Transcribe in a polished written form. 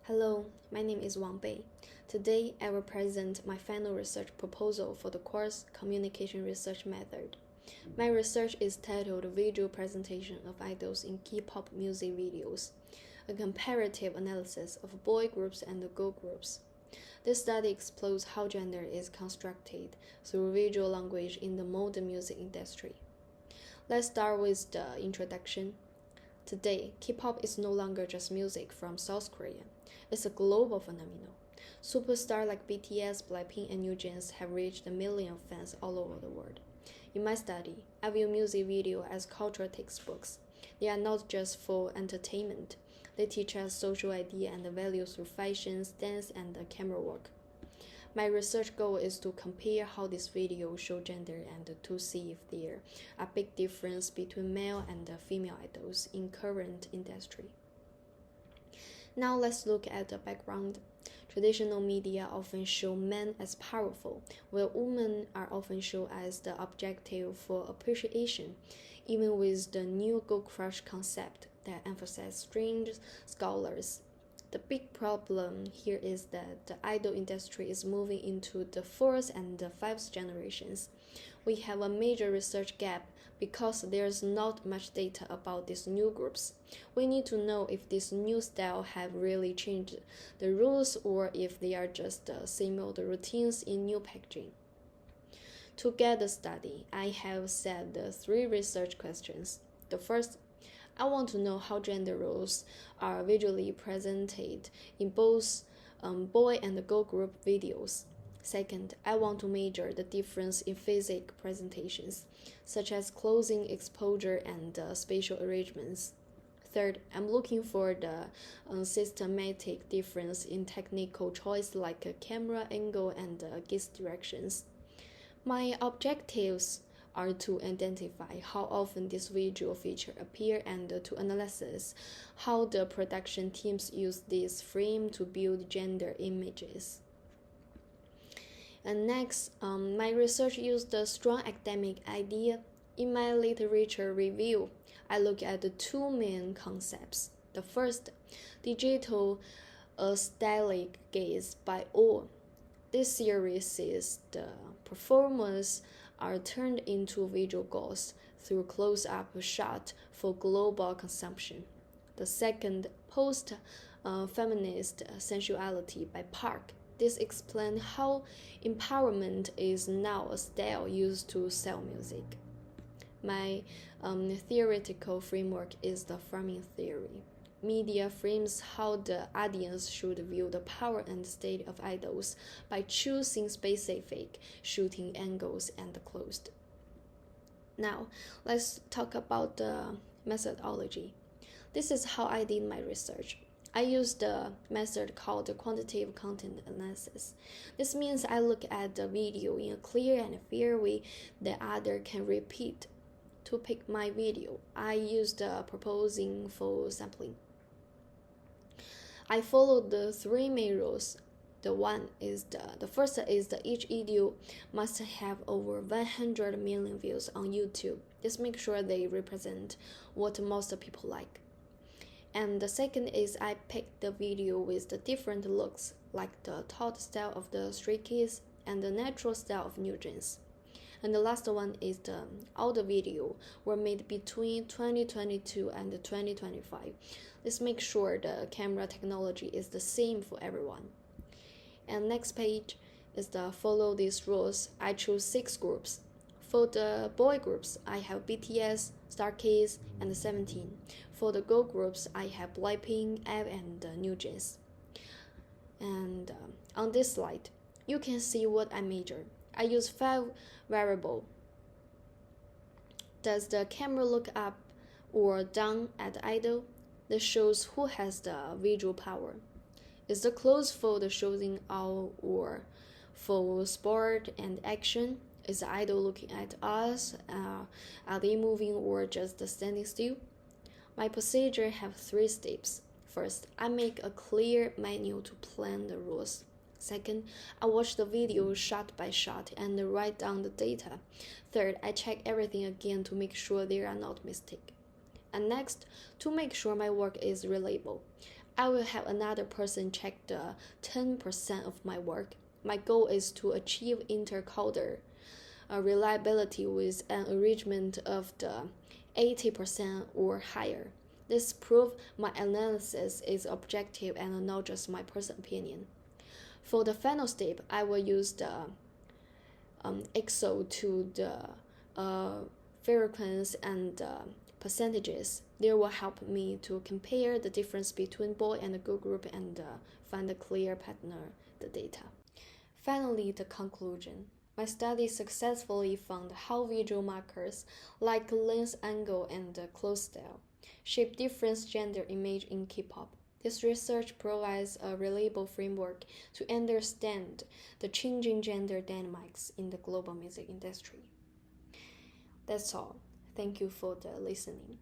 Hello, my name is Wang Bei. Today, I will present my final research proposal for the course Communication Research Method. My research is titled Visual Presentation of Idols in K-pop Music Videos, a comparative analysis of boy groups and girl groups. This study explores how gender is constructed through visual language in the modern music industry. Let's start with the introduction. Today, K-pop is no longer just music from South Korea. It's a global phenomenon. Superstars like BTS, Blackpink, and NewJeans have reached a million fans all over the world. In my study, I view music video as cultural textbooks. They are not just for entertainment. They teach us social idea and values through fashion, dance, and camera work. My research goal is to compare how this video show gender and to see if there are big difference between male and female idols in current industry. Now let's look at the background. Traditional media often show men as powerful, while women are often shown as the objective for appreciation, even with the new girl crush concept that emphasizes strange scholars. The big problem here is that the idol industry is moving into the fourth and the fifth generations. We have a major research gap because there's not much data about these new groups. We need to know if this new style have really changed the rules or if they are just similar routines in new packaging. To get the study, I have set the three research questions. The first, I want to know how gender roles are visually presented in both boy and girl group videos. Second, I want to measure the difference in physical presentations, such as clothing exposure and spatial arrangements. Third, I'm looking for the systematic difference in technical choice like camera angle and gaze directions. My objectives are to identify how often this visual feature appear and to analyze how the production teams use this frame to build gender images. And next, my research used a strong academic idea. In my literature review, I look at the two main concepts. The first, digital stylic gaze by all. This series says the performers are turned into visual goals through close-up shot for global consumption. The second, post-feminist sensuality by Park. This explains how empowerment is now a style used to sell music. My theoretical framework is the framing theory. Media frames how the audience should view the power and state of idols by choosing specific shooting angles and closed. Now, let's talk about the methodology. This is how I did my research. I used a method called quantitative content analysis. This means I look at the video in a clear and fair way that others can repeat. To pick my video, I used proposing for sampling. I followed the three main rules. The first is that each video must have over 100 million views on YouTube. This makes sure they represent what most people like. And the second is I picked the video with the different looks, like the taut style of the Stray Kids and the natural style of NewJeans. And the last one is all the video were made between 2022 and 2025. This makes sure the camera technology is the same for everyone. And next page is the follow these rules. I chose 6 groups. For the boy groups, I have BTS, Star Kids, and 17. For the girl groups, I have Blackpink, IVE, and NewJeans. And on this slide, you can see what I measure. I use 5 variables. Does the camera look up or down at the idol? This shows who has the visual power. Is the clothes for the shooting out or for sport and action? Is the idol looking at us? Are they moving or just standing still? My procedure have 3 steps. First, I make a clear manual to plan the rules. Second, I watch the video shot by shot and write down the data. Third, I check everything again to make sure there are not mistakes. And next, to make sure my work is reliable, I will have another person check the 10% of my work. My goal is to achieve intercoder reliability with an arrangement of the 80% or higher. This proves my analysis is objective and not just my personal opinion. For the final step, I will use the Excel to the frequency and percentages. They will help me to compare the difference between boy and girl group and find a clear pattern of the data. Finally, the conclusion. My study successfully found how visual markers like lens angle and clothes style shape different gender image in K-pop. This research provides a reliable framework to understand the changing gender dynamics in the global music industry. That's all. Thank you for the listening.